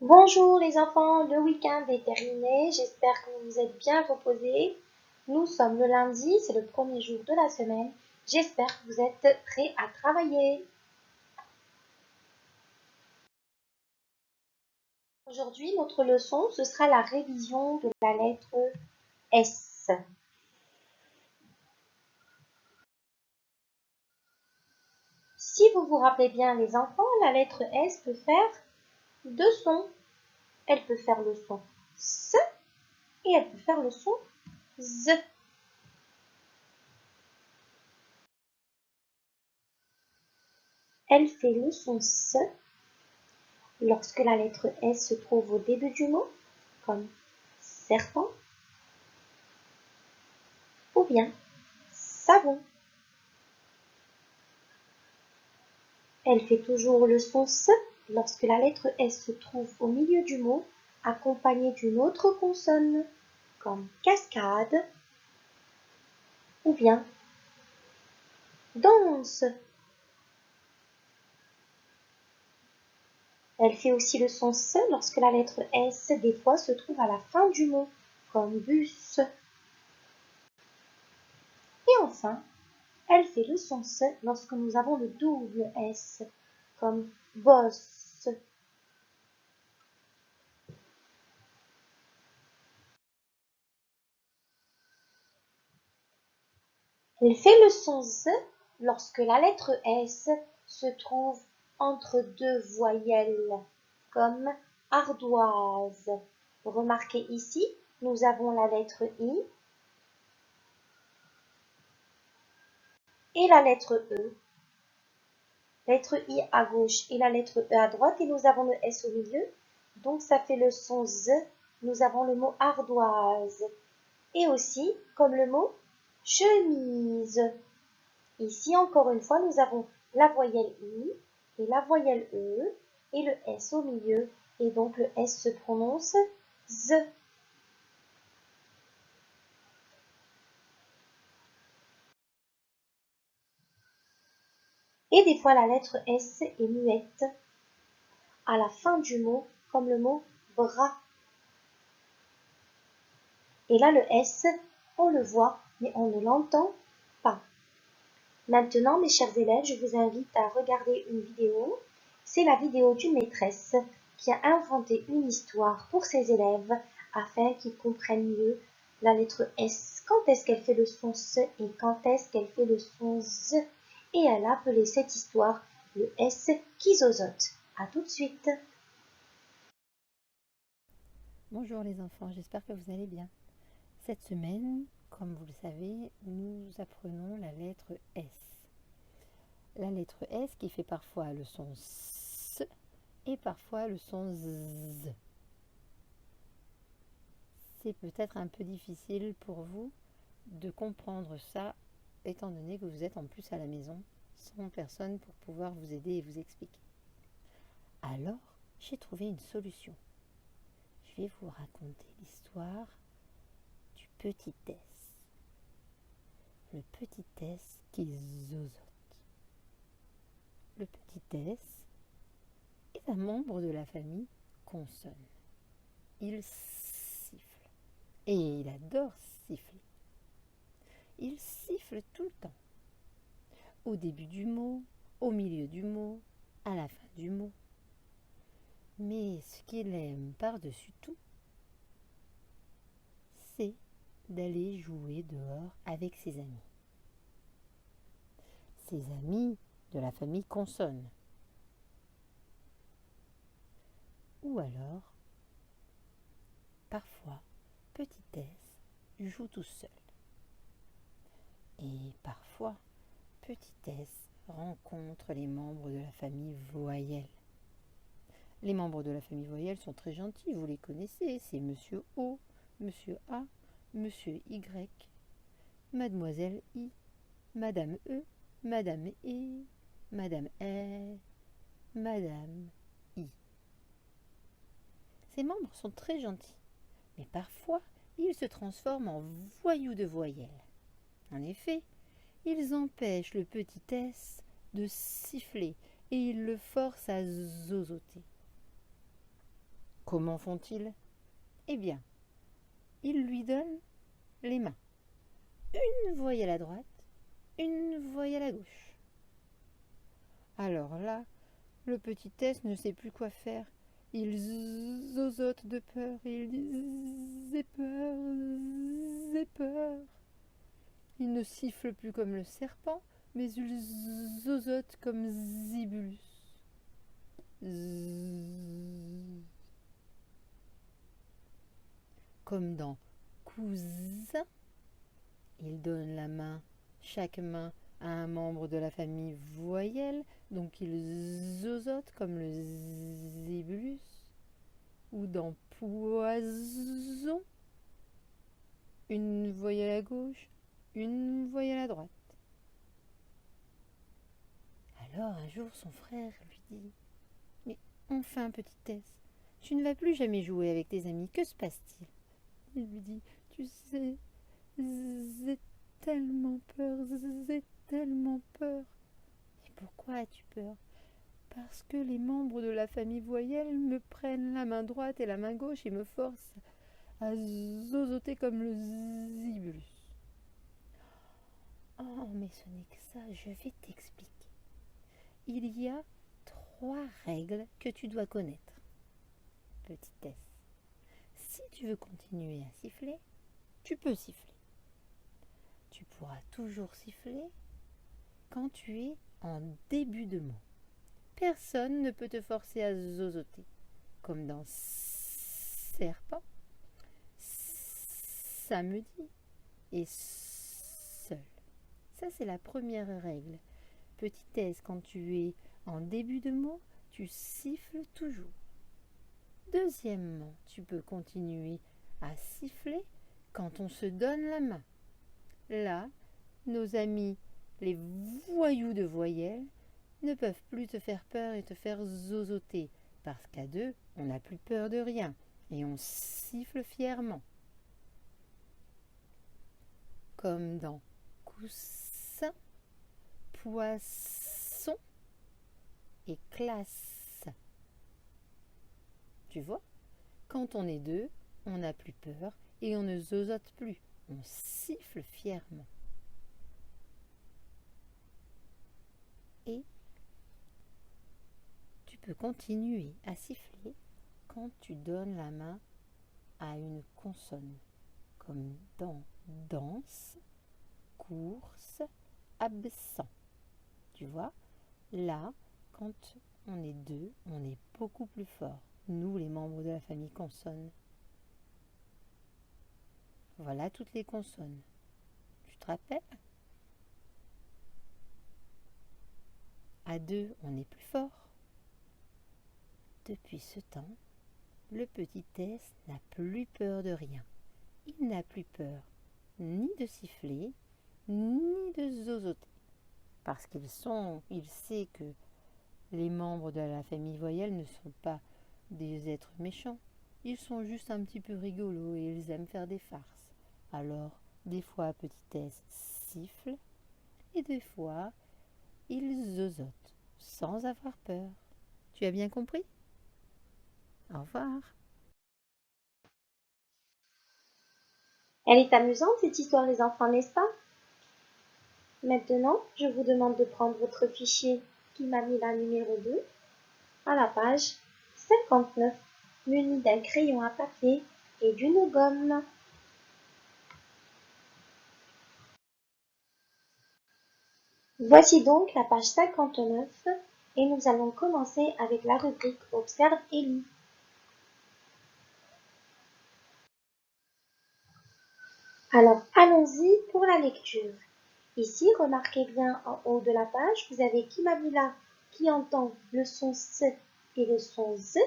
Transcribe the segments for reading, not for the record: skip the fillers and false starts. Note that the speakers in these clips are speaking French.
Bonjour les enfants, le week-end est terminé, j'espère que vous vous êtes bien reposés. Nous sommes le lundi, c'est le premier jour de la semaine. J'espère que vous êtes prêts à travailler. Aujourd'hui, notre leçon, ce sera la révision de la lettre S. Si vous vous rappelez bien les enfants, la lettre S peut faire deux sons. Elle peut faire le son S et elle peut faire le son Z. Elle fait le son S lorsque la lettre S se trouve au début du mot, comme serpent, ou bien savon. Elle fait toujours le son S lorsque la lettre S se trouve au milieu du mot, accompagnée d'une autre consonne, comme cascade, ou bien danse. Elle fait aussi le son S lorsque la lettre S, des fois, se trouve à la fin du mot, comme bus. Et enfin, elle fait le son S lorsque nous avons le double S, comme boss. Elle fait le son Z lorsque la lettre S se trouve entre deux voyelles, comme ardoise. Remarquez ici, nous avons la lettre I et la lettre E. Lettre I à gauche et la lettre E à droite, et nous avons le S au milieu. Donc ça fait le son Z. Nous avons le mot ardoise. Et aussi, comme le mot chemise. Ici, encore une fois, nous avons la voyelle I et la voyelle E et le S au milieu. Et donc, le S se prononce Z. Et des fois, la lettre S est muette à la fin du mot, comme le mot bras. Et là, le S, on le voit, mais on ne l'entend pas. Maintenant, mes chers élèves, je vous invite à regarder une vidéo. C'est la vidéo d'une maîtresse qui a inventé une histoire pour ses élèves afin qu'ils comprennent mieux la lettre S. Quand est-ce qu'elle fait le son S et quand est-ce qu'elle fait le son Z? Et elle a appelé cette histoire le S qui zozote. À tout de suite. Bonjour les enfants, j'espère que vous allez bien. Cette semaine, comme vous le savez, nous apprenons la lettre S. La lettre S qui fait parfois le son S et parfois le son Z. C'est peut-être un peu difficile pour vous de comprendre ça, étant donné que vous êtes en plus à la maison, sans personne pour pouvoir vous aider et vous expliquer. Alors, j'ai trouvé une solution. Je vais vous raconter l'histoire du petit S. Le petit S qui zozote. Le petit S est un membre de la famille consonne. Il siffle. Et il adore siffler. Il siffle tout le temps. Au début du mot, au milieu du mot, à la fin du mot. Mais ce qu'il aime par-dessus tout, c'est d'aller jouer dehors avec ses amis. Ses amis de la famille consonne. Ou alors, parfois, petit S joue tout seul. Et parfois, petit S rencontre les membres de la famille voyelle. Les membres de la famille voyelle sont très gentils, vous les connaissez, c'est Monsieur O, Monsieur A, Monsieur Y, Mademoiselle I, Madame E, Madame E, Madame R, Madame I. Ces membres sont très gentils, mais parfois ils se transforment en voyous de voyelles. En effet, ils empêchent le petit S de siffler et ils le forcent à zozoter. comment font-ils? Eh bien, ils lui donnent les mains. Une voyelle à droite, une voyelle à gauche. Alors là, le petit Tess ne sait plus quoi faire. Il zozote de peur et il dit « J'ai peur, j'ai peur ». Il ne siffle plus comme le serpent, mais il zozote comme Zibulus. Comme dans Cousin, il donne la main, chaque main à un membre de la famille voyelle, donc il zozote comme le Zibulus. Ou dans Poison, une voyelle à gauche, une voyelle à droite. Alors un jour son frère lui dit « Mais enfin petit Tess, tu ne vas plus jamais jouer avec tes amis, que se passe-t-il » Il lui dit « Tu sais, j'ai tellement peur, j'ai tellement peur. » « Et pourquoi as-tu peur ?»« Parce que les membres de la famille voyelle me prennent la main droite et la main gauche et me forcent à zozoter comme le Zibulus. »« Oh, mais ce n'est que ça, je vais t'expliquer. Il y a 3 règles que tu dois connaître, petit Tess. Si tu veux continuer à siffler, tu peux siffler. Tu pourras toujours siffler quand tu es en début de mot. Personne ne peut te forcer à zozoter, comme dans serpent, samedi et seul. Ça, c'est la première règle. Petit Tess, quand tu es en début de mot, tu siffles toujours. Deuxièmement, tu peux continuer à siffler quand on se donne la main. Là, nos amis, les voyous de voyelles, ne peuvent plus te faire peur et te faire zozoter, parce qu'à 2, on n'a plus peur de rien et on siffle fièrement. Comme dans coussin, poisson et classe. Tu vois, quand on est 2, on n'a plus peur et on ne zozote plus, on siffle fièrement. Et tu peux continuer à siffler quand tu donnes la main à une consonne, comme dans danse, course, absent. Tu vois, là, quand on est 2, on est beaucoup plus fort. Nous, les membres de la famille consonne. Voilà toutes les consonnes. Tu te rappelles? À 2, on est plus fort. Depuis ce temps, le petit Tess n'a plus peur de rien. Il n'a plus peur ni de siffler, ni de zozoter. Parce il sait que les membres de la famille voyelle ne sont pas des êtres méchants. Ils sont juste un petit peu rigolos et ils aiment faire des farces. Alors, des fois, petit Tess siffle et des fois, il zozote sans avoir peur. Tu as bien compris? Au revoir. Elle est amusante cette histoire les enfants, n'est-ce pas? Maintenant, je vous demande de prendre votre fichier Kimamila numéro 2 à la page 59, muni d'un crayon à papier et d'une gomme. Voici donc la page 59 et nous allons commencer avec la rubrique Observe et lis. Alors, allons-y pour la lecture. Ici, remarquez bien en haut de la page, vous avez Kimamila qui entend le son S et le son Z,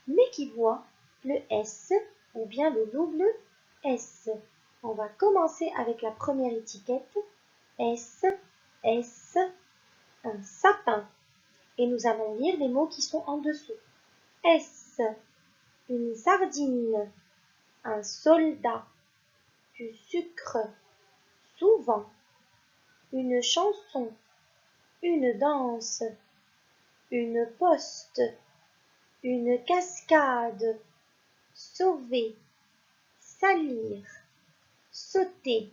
mais qui voit le S ou bien le double S. On va commencer avec la première étiquette, S, S, un sapin. Et nous allons lire les mots qui sont en dessous. S, une sardine, un soldat, du sucre, souvent, une chanson, une danse, une poste, une cascade, sauver, salir, sauter.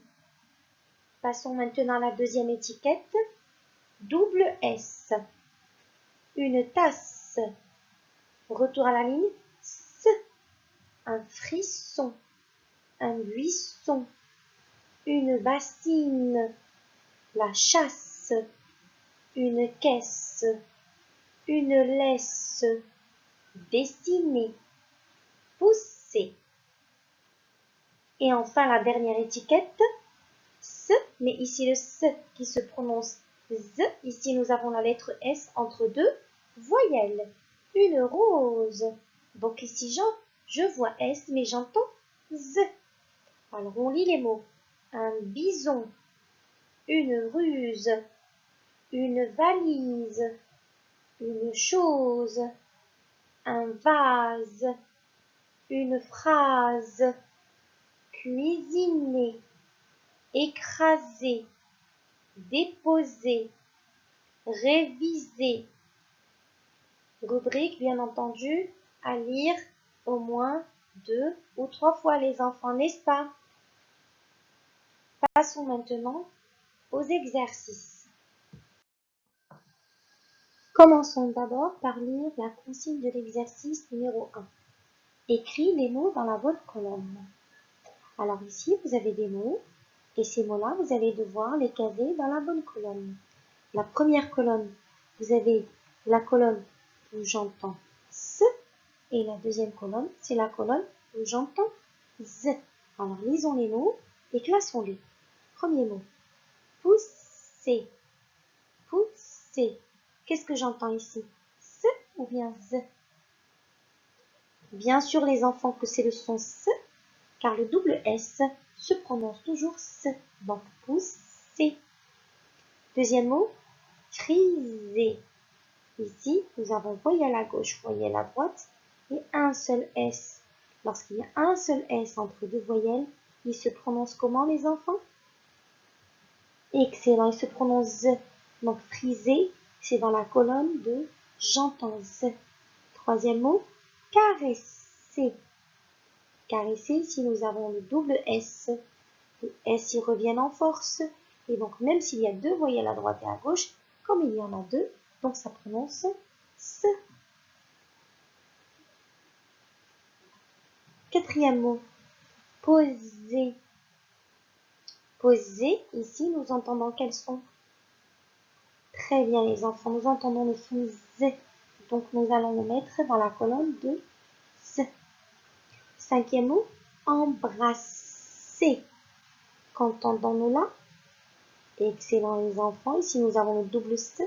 Passons maintenant à la deuxième étiquette. Double S. Une tasse. Retour à la ligne. S. Un frisson. Un buisson. Une bassine. La chasse. Une caisse. Une laisse. Dessiner. Pousser. Et enfin la dernière étiquette. S, mais ici le S qui se prononce Z. Ici nous avons la lettre S entre deux voyelles. Une rose. Donc ici je vois S mais j'entends Z. Alors on lit les mots. Un bison. Une ruse. Une valise. Une chose. Un vase. Une phrase. Cuisiner. Écraser, déposer, réviser. Rubrique, bien entendu, à lire au moins 2 ou 3 fois les enfants, n'est-ce pas? Passons maintenant aux exercices. Commençons d'abord par lire la consigne de l'exercice numéro 1. Écris les mots dans la bonne colonne. Alors ici, vous avez des mots. Et ces mots-là, vous allez devoir les caser dans la bonne colonne. La première colonne, vous avez la colonne où j'entends S. Et la deuxième colonne, c'est la colonne où j'entends Z. Alors, lisons les mots et classons-les. Premier mot, pousser. Pousser. Qu'est-ce que j'entends ici? S ou bien Z? Bien sûr, les enfants, que c'est le son S, car le double S se prononce toujours S. Donc, pousser. Deuxième mot, friser. Ici, nous avons voyelle à gauche, voyelle à droite et un seul S. Lorsqu'il y a un seul S entre deux voyelles, il se prononce comment les enfants? Excellent, il se prononce Z. Donc friser, c'est dans la colonne de j'entends Z. Troisième mot, caresser. Caresser, ici nous avons le double S. Le S y revient en force. Et donc même s'il y a deux voyelles à droite et à gauche, comme il y en a deux, donc ça prononce S. Quatrième mot, poser. Poser, ici nous entendons quel son? Très bien les enfants, nous entendons le son Z. Donc nous allons le mettre dans la colonne de S. Cinquième mot, embrasser. Qu'entendons-nous là? Excellent les enfants, ici nous avons le double S.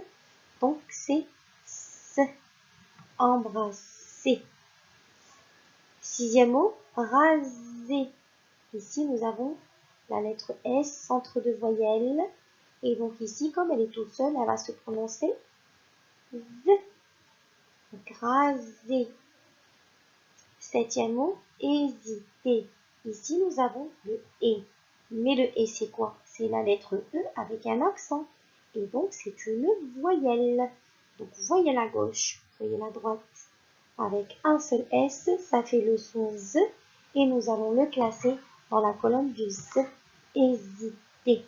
Donc c'est S. Embrasser. Sixième mot, raser. Ici, nous avons la lettre S entre deux voyelles. Et donc ici, comme elle est toute seule, elle va se prononcer Z. Donc, raser. Septième mot, hésiter. Ici, nous avons le E. Mais le E, c'est quoi? C'est la lettre E avec un accent. Et donc, c'est une voyelle. Donc, voyelle à gauche, voyelle à droite. Avec un seul S, ça fait le son Z. Et nous allons le classer dans la colonne du Z. Hésiter.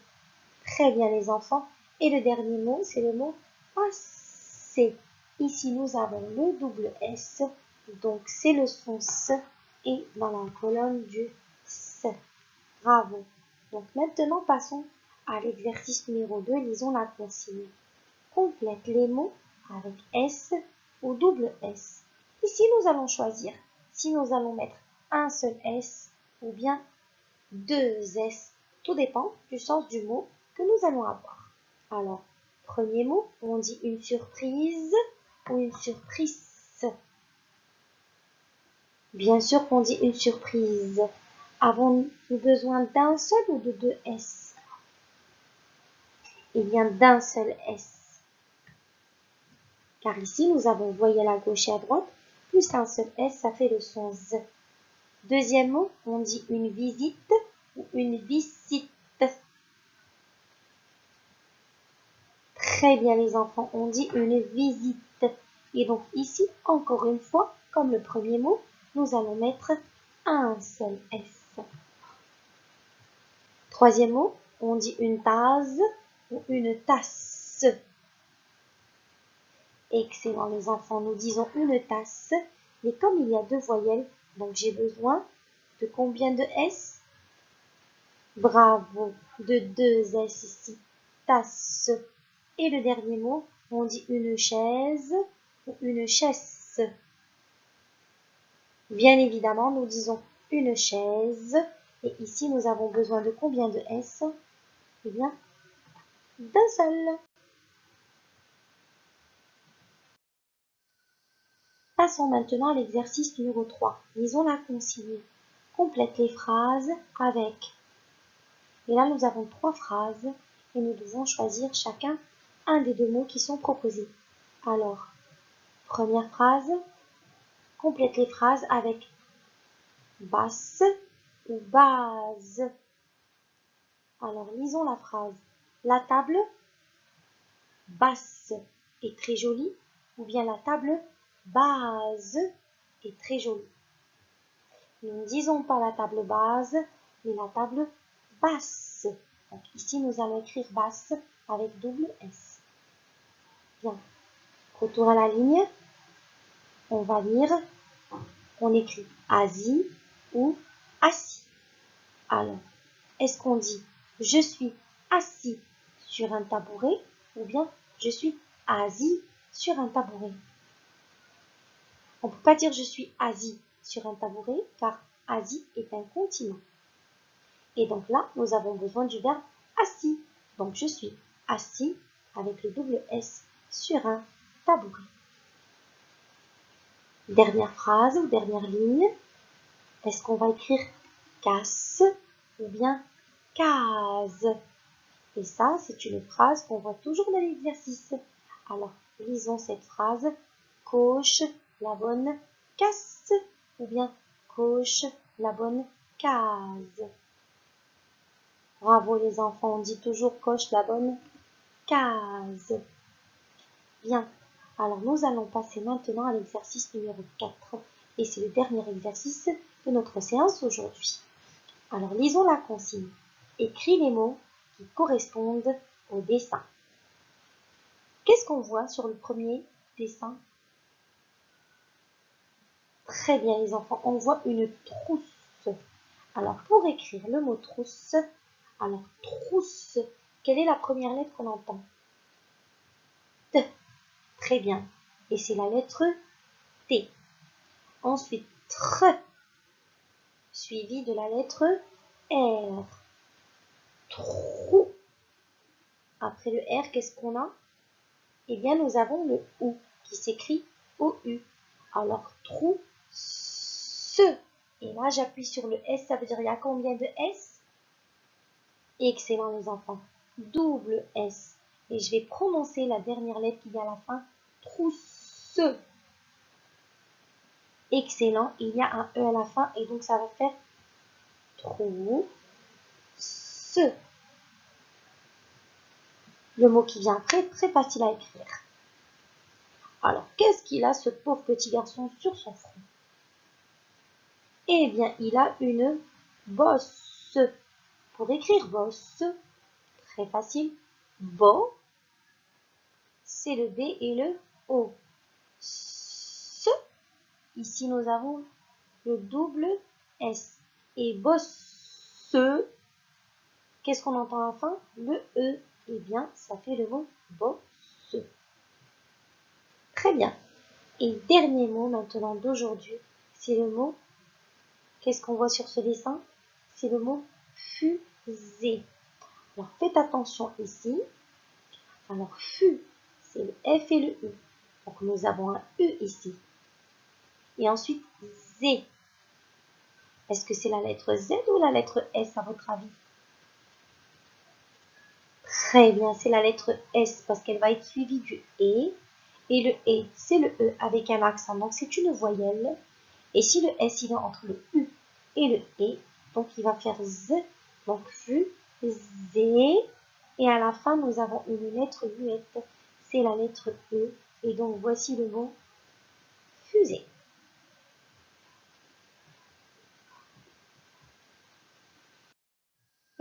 Très bien les enfants. Et le dernier mot, c'est le mot passer. Ici, nous avons le double S. Donc, c'est le son S. Et dans la colonne du S. Bravo. Donc, maintenant, passons à l'exercice numéro 2. Lisons la consigne. Complète les mots avec S ou double S. Ici, nous allons choisir si nous allons mettre un seul S ou bien deux S. Tout dépend du sens du mot que nous allons avoir. Alors, premier mot, on dit une surprise ou une surprise. Bien sûr qu'on dit une surprise. Avons-nous besoin d'un seul ou de deux S? Il vient d'un seul S. Car ici, nous avons voyelle à gauche et à droite, plus un seul S, ça fait le son Z. Deuxième mot, on dit une visite ou une visite. Très bien les enfants, on dit une visite. Et donc ici, encore une fois, comme le premier mot, nous allons mettre un seul S. Troisième mot, on dit une tasse ou une tasse. Excellent les enfants, nous disons une tasse, mais comme il y a deux voyelles, donc j'ai besoin de combien de S? Bravo, de deux S ici, tasse. Et le dernier mot, on dit une chaise ou une chaise. Bien évidemment, nous disons une chaise. Et ici, nous avons besoin de combien de S? Eh bien, d'un seul. Passons maintenant à l'exercice numéro 3. Lisons la consigne. Complète les phrases avec. Et là, nous avons 3 phrases et nous devons choisir chacun un des deux mots qui sont proposés. Alors, première phrase, complète les phrases avec basse ou base. Alors, lisons la phrase. La table basse est très jolie ou bien la table base est très jolie. Nous ne disons pas la table base, mais la table basse. Donc ici, nous allons écrire basse avec double S. Bien. Retour à la ligne. On va lire. On écrit Asie ou assis. Alors, est-ce qu'on dit je suis assis sur un tabouret ou bien je suis assis sur un tabouret? On ne peut pas dire je suis assis sur un tabouret car Asie est un continent. Et donc là, nous avons besoin du verbe assis. Donc je suis assis avec le double S sur un tabouret. Dernière phrase ou dernière ligne. Est-ce qu'on va écrire casse ou bien case? Et ça, c'est une phrase qu'on voit toujours dans l'exercice. Alors, lisons cette phrase. Coche la bonne casse ou bien coche la bonne case. Bravo les enfants, on dit toujours coche la bonne case. Bien, alors nous allons passer maintenant à l'exercice numéro 4. Et c'est le dernier exercice de notre séance aujourd'hui. Alors lisons la consigne. Écris les mots qui correspondent au dessin. Qu'est-ce qu'on voit sur le premier dessin? Très bien les enfants, on voit une trousse. Alors pour écrire le mot trousse, alors trousse, quelle est la première lettre qu'on entend? T. Très bien. Et c'est la lettre T. Ensuite, tr, suivi de la lettre R. Trou. Après le R, qu'est-ce qu'on a? Eh bien, nous avons le OU qui s'écrit OU. Alors, trou, se. Et là, j'appuie sur le S, ça veut dire il y a combien de S? Excellent les enfants. Double S. Et je vais prononcer la dernière lettre qui vient à la fin. Trousse. Excellent. Il y a un E à la fin et donc ça va faire trousse. Le mot qui vient après est très facile à écrire. Alors, qu'est-ce qu'il a ce pauvre petit garçon sur son front? Eh bien, il a une bosse. Pour écrire bosse, très facile. Bo, c'est le B et le O. Se, ici nous avons le double S. Et bosse, qu'est-ce qu'on entend à la fin? Le E. Eh bien, ça fait le mot bosse. Très bien. Et dernier mot maintenant d'aujourd'hui, c'est le mot, qu'est-ce qu'on voit sur ce dessin? C'est le mot fusée. Alors faites attention ici. Alors fu, c'est le F et le U. Donc nous avons un U ici. Et ensuite Z. Est-ce que c'est la lettre Z ou la lettre S à votre avis? Très bien, c'est la lettre S parce qu'elle va être suivie du E. Et le E, c'est le E avec un accent. Donc c'est une voyelle. Et si le S il est entre le U et le E, donc il va faire Z. Donc fu, Z. Et à la fin, nous avons une lettre muette. C'est la lettre E. Et donc voici le mot fusée.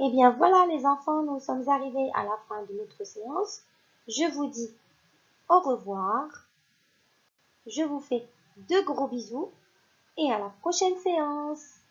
Eh bien voilà les enfants, nous sommes arrivés à la fin de notre séance. Je vous dis au revoir. Je vous fais de gros bisous et à la prochaine séance.